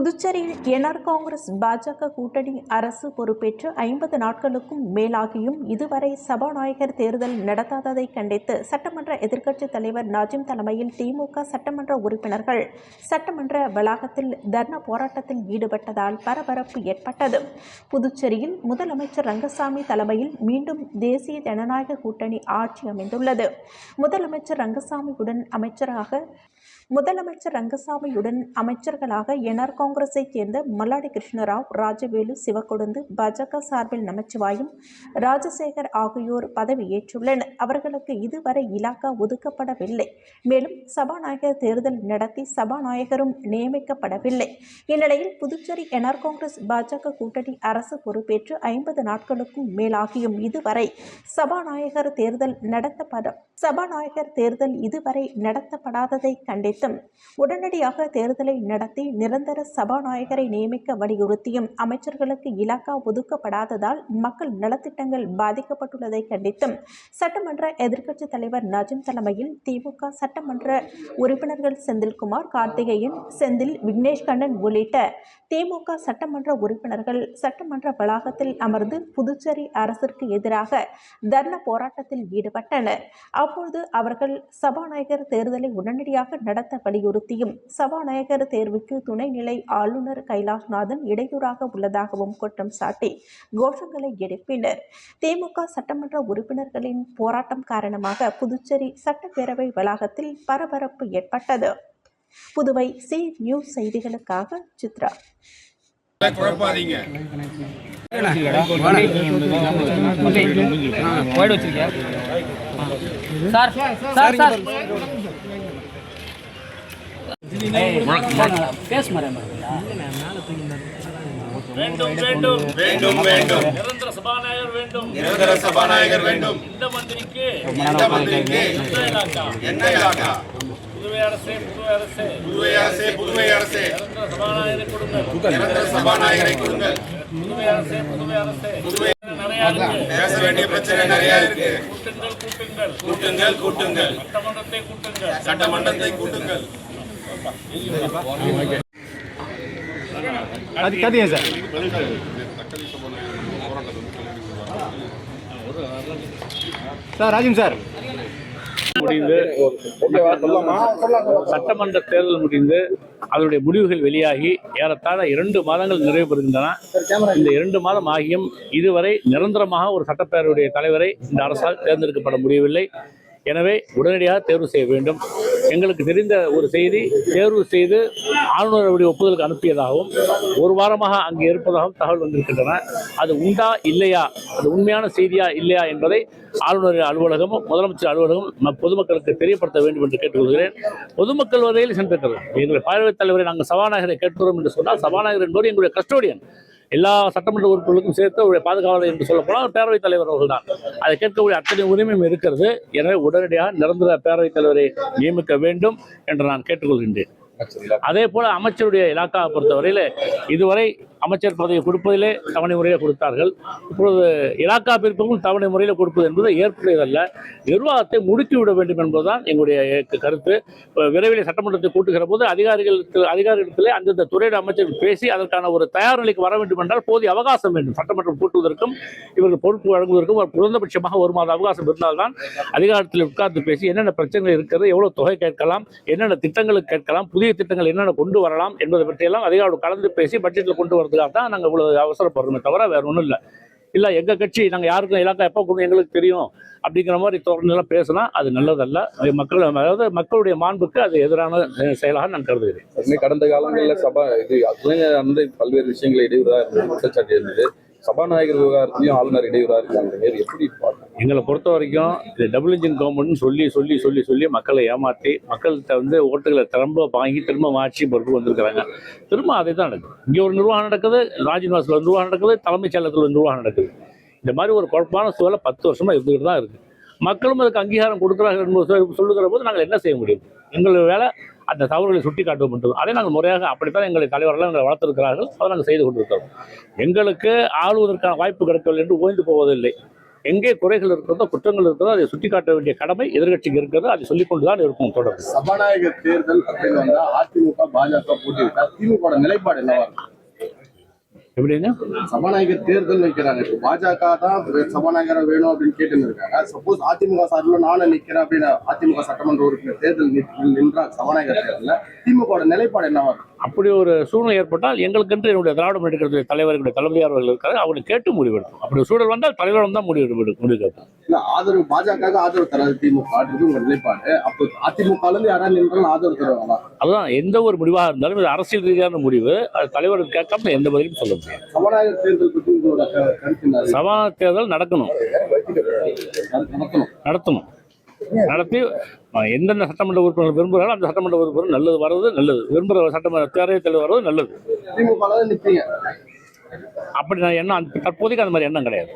புதுச்சேரியில் என்ஆர் காங்கிரஸ் பாஜக கூட்டணி அரசு பொறுப்பேற்று 50 நாட்களுக்கும் மேலாகியும் இதுவரை சபாநாயகர் தேர்தல் நடத்தாததை கண்டித்து சட்டமன்ற எதிர்க்கட்சித் தலைவர் நாஜிம் தலைமையில் திமுக சட்டமன்ற உறுப்பினர்கள் சட்டமன்ற வளாகத்தில் தர்ணா போராட்டத்தில் ஈடுபட்டதால் பரபரப்பு ஏற்பட்டது. புதுச்சேரியில் முதலமைச்சர் ரங்கசாமி தலைமையில் மீண்டும் தேசிய ஜனநாயக கூட்டணி ஆட்சி அமைந்துள்ளது. முதலமைச்சர் ரங்கசாமியுடன் அமைச்சர்களாக என்ஆர் காங்கிரஸைச் சேர்ந்த மல்லாடி கிருஷ்ணராவ், ராஜவேலு, சிவக்கொழுந்து, பாஜக சார்பில் நமச்சிவாயம், ராஜசேகர் ஆகியோர் பதவியேற்றுள்ளனர். அவர்களுக்கு இதுவரை இலாக்கா ஒதுக்கப்படவில்லை. மேலும் சபாநாயகர் தேர்தல் நடத்தி சபாநாயகரும் நியமிக்கப்படவில்லை. இந்நிலையில் புதுச்சேரி என்ஆர் காங்கிரஸ் பாஜக கூட்டணி அரசு பொறுப்பேற்று 50 நாட்களுக்கும் மேலாகியும் இதுவரை சபாநாயகர் தேர்தல் இதுவரை நடத்தப்படாததை கண்டித்தும் உடனடியாக தேர்தலை நடத்தி நிரந்தர சபாநாயகரை நியமிக்க வலியுறுத்தியும் அமைச்சர்களுக்கு இலாக்கா ஒதுக்கப்படாததால் மக்கள் நலத்திட்டங்கள் பாதிக்கப்பட்டுள்ளதை கண்டித்தும் சட்டமன்ற எதிர்க்கட்சித் தலைவர் நாஜிம் தலைமையில் திமுக சட்டமன்ற உறுப்பினர்கள் செந்தில்குமார், கார்த்திகேயன், செந்தில், விக்னேஷ் கண்ணன் உள்ளிட்ட திமுக சட்டமன்ற உறுப்பினர்கள் சட்டமன்ற வளாகத்தில் அமர்ந்து புதுச்சேரி அரசிற்கு எதிராக தர்ணா போராட்டத்தில் ஈடுபட்டனர். அப்போது அவர்கள் சபாநாயகர் தேர்தலை உடனடியாக நடத்த வலியுறுத்தியும் சபாநாயகர் தேர்வுக்கு துணைநிலை ஆளுநர் கைலாஷ்நாதன் இடையூறாக உள்ளதாகவும் குற்றம் சாட்டி கோஷங்களை எழுப்பினர். திமுக சட்டமன்ற உறுப்பினர்களின் போராட்டம் காரணமாக புதுச்சேரி சட்டப்பேரவை வளாகத்தில் பரபரப்பு ஏற்பட்டது. புதுவை சி நியூஸ் செய்திகளுக்காக சித்ரா. வேண்டும் வேண்டும் வேண்டும் வேண்டும் நிரந்தர சபாநாயகர் வேண்டும். இந்த மந்திரிக்கு என்ன இலாக்கா? புதுவை அரசே நிரந்தர சபாநாயகரை கொடுங்கள். பேச வேண்டிய பிரச்சனை நிறைய இருக்கு. கூட்டுங்கள் சட்டமன்றத்தை கூட்டுங்கள். சார் ராஜிம் சார் முடிந்து சட்டமன்ற தேர்தல் முடிந்து அதனுடைய முடிவுகள் வெளியாகி ஏறத்தாழ 2 மாதங்கள் நிறைவு பெறுகின்றன. இந்த 2 மாதம் ஆகியும் இதுவரை நிரந்தரமாக ஒரு சட்டப்பேரவையுடைய தலைவரை இந்த அரசால் தேர்ந்தெடுக்கப்பட முடியவில்லை. எனவே உடனடியாக தேர்வு செய்ய வேண்டும். எங்களுக்கு தெரிந்த ஒரு செய்தி, தேர்வு செய்து ஆளுநருடைய ஒப்புதலுக்கு அனுப்பியதாகவும் 1 வாரமாக அங்கே இருப்பதாகவும் தகவல் வந்திருக்கின்றன. அது உண்டா இல்லையா, அது உண்மையான செய்தியா இல்லையா என்பதை ஆளுநர் அலுவலகமும் முதலமைச்சர் அலுவலகம் பொதுமக்களுக்கு தெரியப்படுத்த வேண்டும் என்று கேட்டுக்கொள்கிறேன். பொதுமக்கள் வரையில் சென்றிருக்கிறது. எங்களுடைய பேரவைத் தலைவரை நாங்கள் சபாநாயகரை கேட்கிறோம் என்று சொன்னால் சபாநாயகர் என்பவர் எங்களுடைய கஸ்டோடியன். எல்லா சட்டமன்ற உறுப்பினர்களுக்கும் சேர்த்து அவருடைய பாதுகாவலர் என்று சொல்லப்போனால் பேரவைத் தலைவர் அவர்கள் தான். அதை கேட்கக்கூடிய அத்தனை உரிமையும் இருக்கிறது. எனவே உடனடியாக நிரந்தர பேரவைத் தலைவரை நியமிக்க வேண்டும் என்று நான் கேட்டுக்கொள்கின்றேன். அதே போல அமைச்சருடைய இலாக்காவை பொறுத்தவரையில் இதுவரை அமைச்சர் பதவியை கொடுப்பதிலே தவணை முறையில் கொடுத்தார்கள். இப்பொழுது இலாக்கா பிரிப்புக்கும் தவணை முறையில் கொடுப்பது என்பது ஏற்புடையதல்ல. நிர்வாகத்தை முடுக்கிவிட வேண்டும் என்பதுதான் எங்களுடைய கருத்து. விரைவில் சட்டமன்றத்தை கூட்டுகிற போது அதிகாரிகளிடத்திலே அந்தந்த துறைയുടെ அமைச்சர்கள் பேசி அதற்கான ஒரு தயார் நிலைக்கு வர வேண்டும் என்றால் போதிய அவகாசம் வேண்டும். சட்டமன்றம் கூட்டுவதற்கும் இவர்கள் பொறுப்பு வழங்குவதற்கும் ஒரு குறைந்தபட்சமாக 1 மாத அவகாசம் இருந்தால்தான் அதிகாரத்தில் உட்கார்ந்து பேசி என்னென்ன பிரச்சனைகள் இருக்கிறது, எவ்வளவு தொகை கேட்கலாம், என்னென்ன திட்டங்களுக்கு கேட்கலாம், புதிய திட்டங்கள் என்னென்ன கொண்டு வரலாம் என்பதை பற்றியெல்லாம் அதிகாரிகள் கலந்து பேசி பட்ஜெட்டில் கொண்டு வரதுக்காக தான் நாங்கள் இவ்வளவு அவசரப்படுறோமே தவிர வேற ஒன்றும் இல்லை எங்கள் கட்சி நாங்கள் யாருக்கும் இலாக்கா எப்போ கொடுங்க எங்களுக்கு தெரியும் அப்படிங்கிற மாதிரி தோரணையெல்லாம் பேசினா அது நல்லதல்ல. மக்களுடைய மாண்புக்கு அது எதிரான செயலாக நான் கருதுகிறேன். கடந்த காலங்களில் அந்த பல்வேறு விஷயங்களை இடையூறாக குற்றச்சாட்டு இருந்தது. சபாநாயகர் விவகாரத்திலையும் ஆளுநர் இடையூறாக இருக்காங்க. எப்படி எங்களை பொறுத்த வரைக்கும் இது டபுள் இன்ஜின் கவர்மெண்ட்னு சொல்லி மக்களை ஏமாற்றி மக்கள்கிட்ட ஓட்டுகளை திரும்ப ஆட்சி பொறுப்பு வந்திருக்கிறாங்க. திரும்ப அதை தான் நடக்குது. இங்கே ஒரு நிர்வாகம் நடக்குது, ராஜ்நிவாசில் ஒரு நிர்வாகம் நடக்குது, தலைமைச் செயலகத்தில் ஒரு நிர்வாகம் நடக்குது. இந்த மாதிரி ஒரு குழப்பமான சூழலை 10 வருஷமாக இருந்துகிட்டு தான் இருக்குது. மக்களும் அதுக்கு அங்கீகாரம் கொடுக்குறாங்க என்பது சொல்லுகிற போது நாங்கள் என்ன செய்ய முடியும்? எங்களுடைய வேலை அந்த தவறுகளை சுட்டி காட்டுவோம் என்றது. அதை நாங்கள் முறையாக அப்படித்தான் எங்களை தலைவர்கள் எங்களை வளர்த்திருக்கிறார்கள். அதை நாங்கள் செய்து கொண்டிருக்கிறோம். எங்களுக்கு ஆளுவதற்கான வாய்ப்பு கிடைக்கவில்லை என்று ஓய்ந்து போவதில்லை. எங்கே குறைகள் இருக்கிறதோ குற்றங்கள் இருக்கிறதோ அதை சுட்டிக்காட்ட வேண்டிய கடமை எதிர்க்கட்சிக்கு இருக்கிறது. அதை சொல்லிக்கொண்டுதான் இருக்கும் தொடர்ந்து. சபாநாயகர் தேர்தல் அப்படின்னு வந்தா அதிமுக பாஜக போட்டியிட்டா திமுக நிலைப்பாடு என்னவா இருக்கும்? எப்படிங்க? சபாநாயகர் தேர்தல் வைக்கிறாங்க. இப்போ பாஜக தான் சபாநாயகரை வேணும் அப்படின்னு கேட்டு இருக்காங்க. சப்போஸ் அதிமுக சார்பில் நானும் நிக்கிறேன் அப்படின்னு அதிமுக சட்டமன்ற உறுப்பினர் தேர்தல் நின்றால் சபாநாயகர் தேர்தலில் திமுக நிலைப்பாடு என்னவா இருக்கும்? அப்படி ஒரு சூழ்நிலை ஏற்பட்டால் எங்களுக்கென்று என்னுடைய திராவிட முன்னேற்ற கழக தலைவர்களுடைய தளபதியார் அவர்கள் இருக்காரு, அவங்களை கேட்டு முடிவெடுக்கும். அப்படி ஒரு சூழல் வந்தால் தலைவரிடம் தான் முடிவெடுக்கும். இல்ல ஆதரவு பாஜக ஆதரவு தராது திமுக உங்க நிலைப்பாடு. அப்போ அதிமுக யாராவது நின்றாலும் ஆதரவு தருவாங்களா? அதுதான் எந்த ஒரு முடிவாக இருந்தாலும் இது அரசியல் ரீதியான முடிவு. அது தலைவர் கேட்காம எந்த பதிலும் சொல்ல முடியாது. சபாநாயகர் தேர்தல் பற்றி உங்களோட கருத்து? சபாநாயகர் தேர்தல் நடக்கணும், நடத்தி எந்தெந்த சட்டமன்ற உறுப்பினர் விரும்புகிறாலும் அந்த சட்டமன்ற உறுப்பினர் நல்லது வர்றது நல்லது, விரும்புகிற சட்டமன்ற தேர்தல் வர்றது நல்லது. திமுக நிற்பீங்க? அப்படி நான் எண்ணம் தற்போதைக்கு அந்த மாதிரி எண்ணம் கிடையாது.